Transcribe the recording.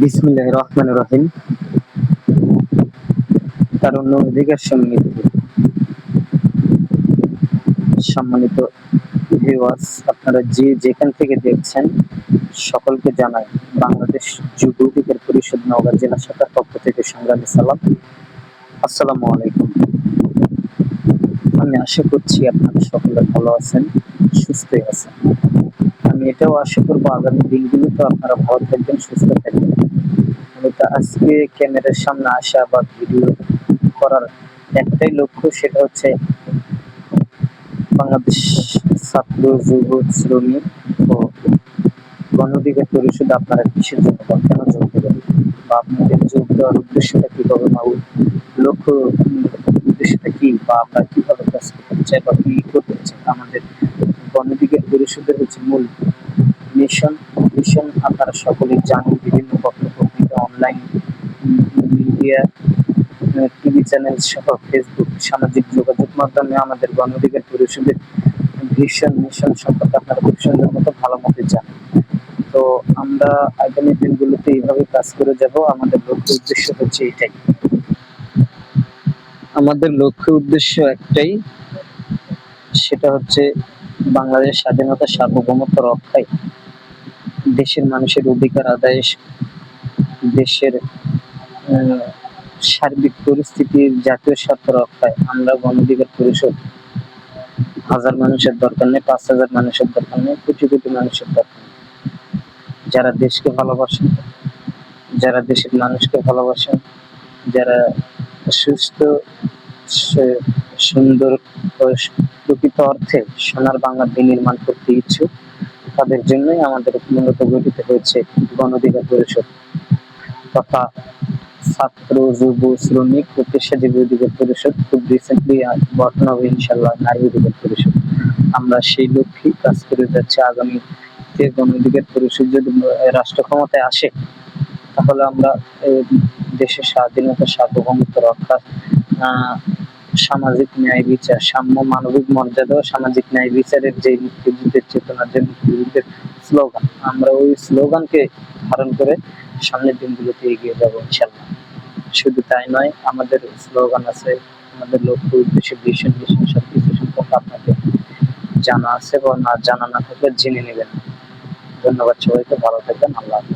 বিসমিল্লাহির রহমানির রহিম। তারুণ্য অধিকার সমৃদ্ধি। সম্মানিত ভিউয়ার্স, আপনারা যে যেখান থেকে দেখছেন সকলকে জানাই বাংলাদেশ যুব অধিকার পরিষদ নওগাঁ জেলা শাখার পক্ষ থেকে সংগ্রামী সালাম। আসসালামু আলাইকুম। আমি আশা করছি আপনারা সকলে ভালো আছেন, সুস্থই আছেন। আমি এটাও আশা করবো আগামী দিনগুলোতে আপনারা ভালো থাকবেন, সুস্থ থাকবেন। মূলত আজকে ক্যামেরার সামনে আসা বা ভিডিও করার একটাই লক্ষ্য, সেটা হচ্ছে বাংলাদেশ ছাত্র যুব শ্রমিক ও গণ অধিকার পরিষদ আপনারা কিসের জন্য বা কেন যোগ দেবেন, বা আপনাদের যোগ দেওয়ার উদ্দেশ্যটা কি হবে, বা লক্ষ্য উদ্দেশ্যটা কি, বা আমরা কিভাবে কাজ করতে চাই বা কি করতে চাই। আমাদের গণ অধিকার পরিষদের হচ্ছে মূল মিশন আপনারা সকলেই জানেন। বিভিন্ন পত্র-পত্রিকা, অনলাইন মিডিয়া, টিভি চ্যানেল সহ ফেসবুক, সামাজিক যোগাযোগ মাধ্যমে আমাদের গণ অধিকার পরিষদের মিশন সম্পর্কে আপনারা খুব সুন্দর মতো ভালো মতো জানেন। তো আমরা আগামী দিনগুলোতে এইভাবে কাজ করে যাব। আমাদের লক্ষ্য উদ্দেশ্য হচ্ছে এটাই। আমাদের লক্ষ্য উদ্দেশ্য একটাই, সেটা হচ্ছে বাংলাদেশ স্বাধীনতা সার্বভৌমত্ব রক্ষায়, দেশের মানুষের অধিকার আদায়ে, দেশের সার্বিক পরিস্থিতির জাতীয় স্বার্থ রক্ষায় আমরা গণ অধিকার পরিষদ হাজার মানুষের দরকার নেই, 5,000 মানুষের দরকার নেই, কোটি কোটি মানুষের দরকার নেই। যারা দেশকে ভালোবাসেন, যারা দেশের মানুষকে ভালোবাসেন, যারা সুস্থ, সুন্দর প্রকৃত অর্থে সোনার বাংলা বিনির্মাণ করতে ইচ্ছুক, তাদের জন্যই আমাদের মূলত গঠিত হয়েছে গণ অধিকার পরিষদ তথা ছাত্র যুব শ্রমিক ও পেশাজীবী অধিকার পরিষদ। খুব রিসেন্টলি গঠন হবে ইনশাল্লাহ নারী অধিকার পরিষদ। আমরা সেই লক্ষ্যে কাজ করে যাচ্ছি। আগামীতে গণ অধিকার পরিষদ যদি রাষ্ট্র ক্ষমতায় আসে, তাহলে আমরা দেশের স্বাধীনতা সার্বভৌমত্ব রক্ষা, সামাজিক ন্যায় বিচার, সাম্য, মানবিক মর্যাদা ও সামাজিক ন্যায় বিচারের যে মুক্তিযুদ্ধের চেতনা, যে মুক্তিযুদ্ধের স্লোগান, আমরা ওই স্লোগানকে ধারণ করে সামনের দিনগুলোতে এগিয়ে যাবো ইনশাল্লাহ। শুধু তাই নয়, আমাদের স্লোগান আছে, আমাদের লক্ষ্য উদ্দেশ্য মিশন সবকিছু সম্পর্কে আপনাদের জানা আছে, বা না জানা না থাকলে জেনে নেবেন। ধন্যবাদ সবাইকে, ভালো থাকবেন, আল্লাহ হাফেজ।